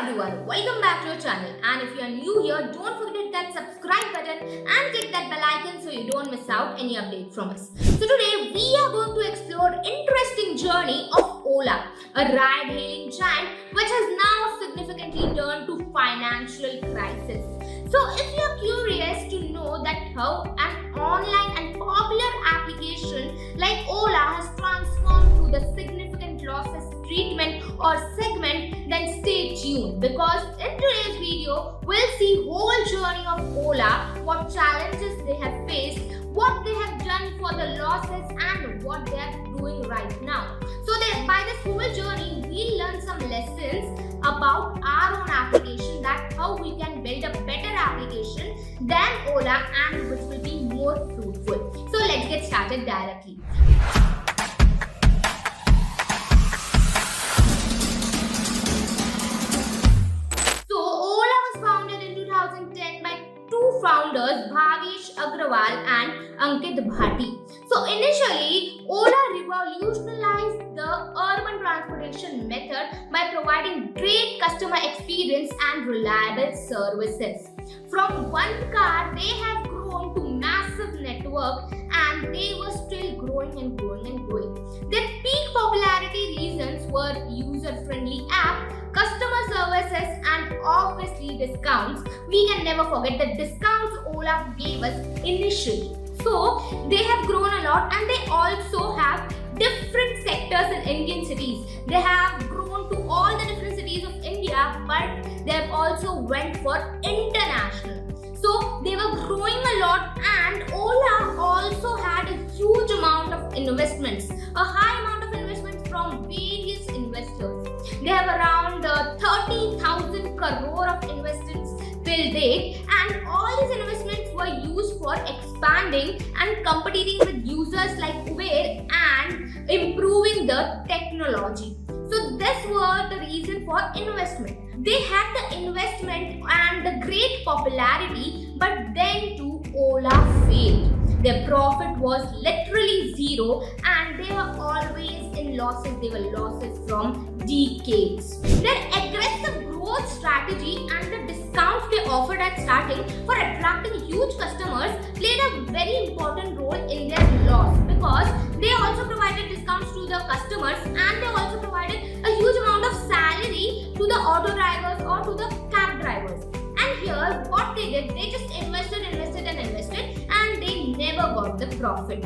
everyone, welcome back to your channel, and if you are new here, don't forget to hit that subscribe button and click that bell icon so you don't miss out any update from us. So today we are going to explore interesting journey of Ola, a ride-hailing giant which has now significantly turned to financial crisis. So if you are curious to know that how an online and popular application like Ola has transformed through the significant losses treatment or segment, then stay tuned, because in today's video we'll see whole journey of Ola, what challenges they have faced, what they have done for the losses and what they are doing right now. So by this whole journey we'll learn some lessons about our own application, that how we can build a better application than Ola and which will be more fruitful. So let's get started directly. Founders Bhavish Agrawal and Ankit Bhati. So initially, Ola revolutionized the urban transportation method by providing great customer experience and reliable services. From one car, they have grown to massive network, and they were still growing and growing and growing. Their peak popularity reasons were user-friendly app, customer services, and obviously discounts. We can never forget the discounts Ola gave us initially. So they have grown a lot, and they also have different sectors in Indian cities. They have grown to all the different cities of India, but they have also went for international. So they were growing a lot, and Ola also had a huge amount of investments, a high amount of investments from various investors. They have around 30,000 crore of investments till date, and all these investments were used for expanding and competing with users like Uber and improving the technology. So this was the reason for investment. They had the investment and the great popularity, but then too Ola failed. Their profit was literally zero, and they were always in losses. They were losses from decades. Their aggressive growth strategy and the discounts they offered at starting for attracting huge customers played a very important role in their loss, because they also provided discounts to the customers, and they also provided a huge amount of salary to the auto drivers or to the cab drivers. And here what they did, they just invested, and they never got the profit.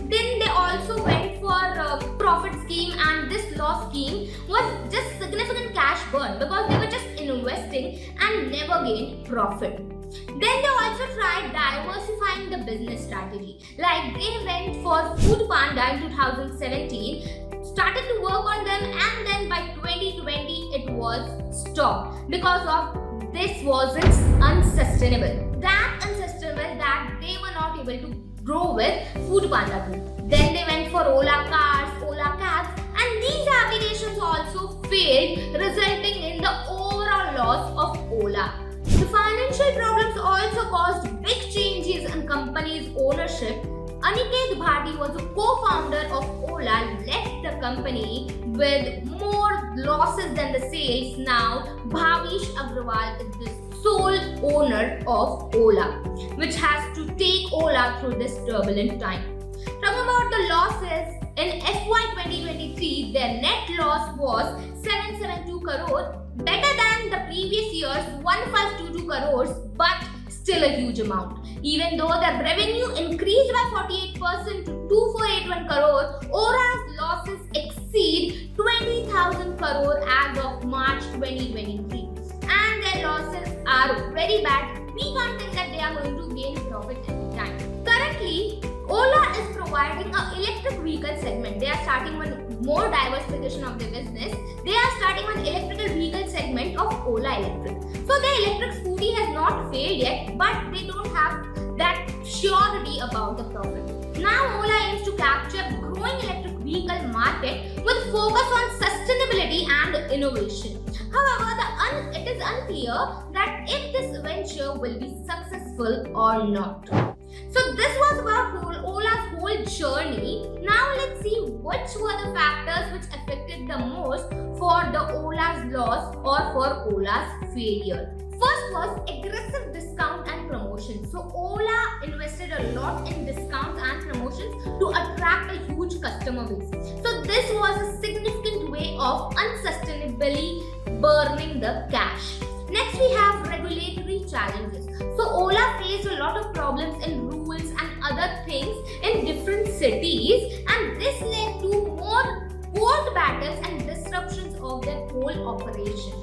Then they also went for a profit scheme, and this loss scheme was just significant cash burn, because they were just investing and never gained profit. Then they also tried diversifying the business strategy. Like they went for Foodpanda in 2017, started to work on them, and then by 2020 it was stopped because of this wasn't unsustainable. That unsustainable that they were not able to grow with Foodpanda group. Then they went for Ola Cars, Ola Cabs, and these applications also failed, resulting in the overall loss of Ola. The financial problems also caused big changes in company's ownership. Aniket Bhati was a co-founder of Ola, left the company with more losses than the sales. Now Bhavish Agrawal is the sole owner of Ola, which has to take Ola through this turbulent time. Talking about the losses, in FY 2023, their net loss was 772 crore, better than the previous year's 1522 crores, but still a huge amount. Even though their revenue increased by 48% to 2481 crore, Ola's losses exceed 20,000 crore as of March 2023. And their losses are very bad. We can't think that they are going to gain profit every time. Currently, Ola is providing an electric vehicle segment. They are starting one more diversification of their business. They are starting one electrical vehicle segment of Ola Electric. So the electric scooty has not failed yet, but they don't have that surety about the profit. Now Ola aims to capture growing electric vehicle market with focus on sustainability and innovation. However, it is unclear that if this venture will be successful or not. So this was about Ola's whole journey. Now let's see which were the factors which affected the most for the Ola's loss or for Ola's failure. First was aggressive discount and promotion. So Ola invested a lot in discounts and promotions to attract a huge customer base. So this was a significant way of unsustainably burning the cash. Next we have regulatory challenges. So Ola faced a lot of problems in rules and other things in different cities, and this led to more court battles and disruptions of their whole operation.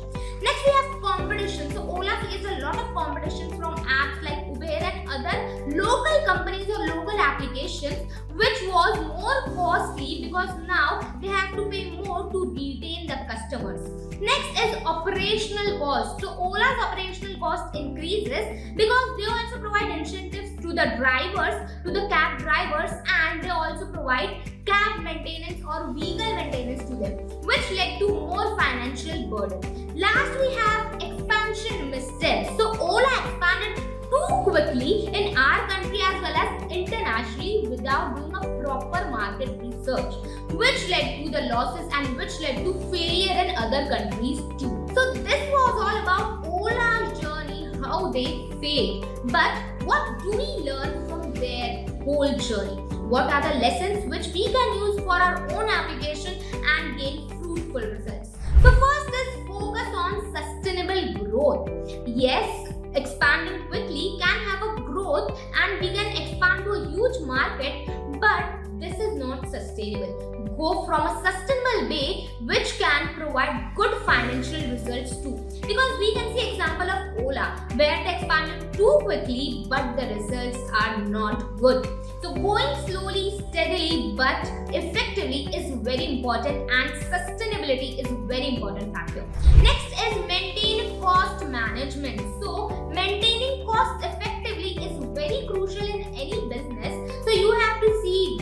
Next we have competition. So Ola faced a lot of competition from apps like Uber and other local companies or local applications, which was more costly because now they have to pay more to retain the customers. Next is operational cost. So Ola's operational cost increases because they also provide incentives to the drivers, to the cab drivers, and they also provide cab maintenance or vehicle maintenance to them, which led to more financial burden. Last we have expansion missteps. So Ola expanded too quickly in our country as well as internationally without doing a proper market research, which led to the losses and which led to failure in other countries too. So this was all about Ola's journey, how they failed. But what do we learn from their whole journey? What are the lessons which we can use for our own application and gain fruitful results? So first is focus on sustainable growth. Yes, expanding quickly can have a growth and we can expand to a huge market, but this is not sustainable. Go from a sustainable way which can provide good financial results too. Because we can see example of Ola where they expanded too quickly but the results are not good. So going slowly, steadily but effectively is very important, and sustainability is a very important factor. Next is maintain cost management. So maintaining cost effectively is very crucial in any business. So you have to see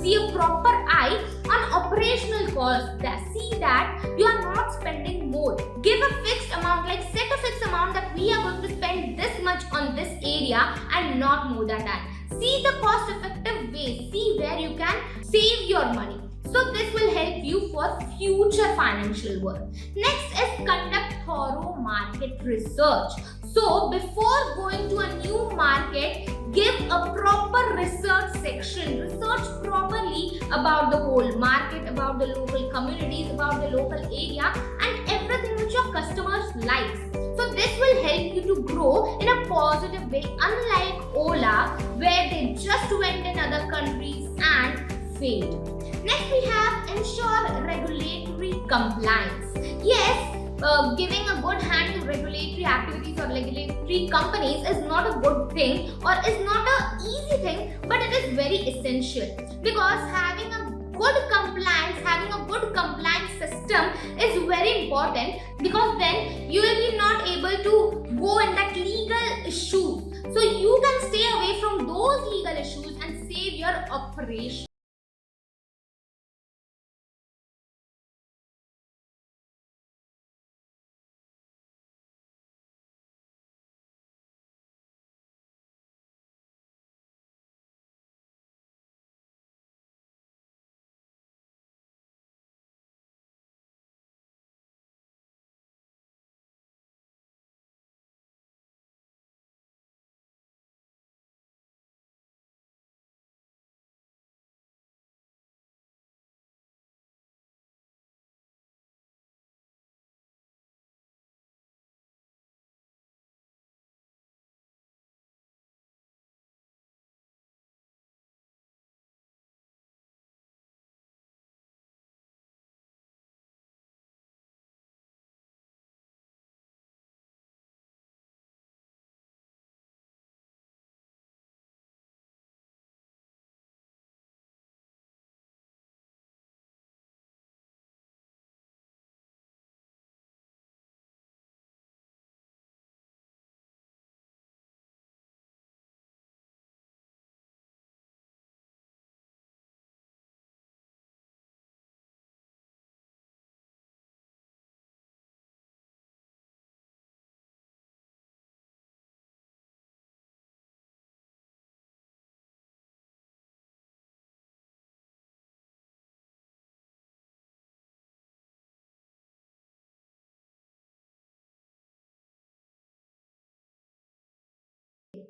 a proper eye on operational costs. See that you are not spending more. Give a fixed amount, like set a fixed amount that we are going to spend this much on this area and not more than that. See the cost effective way. See where you can save your money. So this will help you for future financial work. Next is conduct thorough market research. So before going to a new market, give a proper research section. Research properly about the whole market, about the local communities, about the local area, and everything which your customers like. So this will help you to grow in a positive way, unlike Ola where they just went in other countries and failed. Next we have ensure regulatory compliance. Yes, giving a good hand to regulatory activities or regulatory companies is not a good thing or is not an easy thing, but it is very essential, because having a good compliance system is very important, because then you will be not able to go in that legal issues. So you can stay away from those legal issues and save your operation.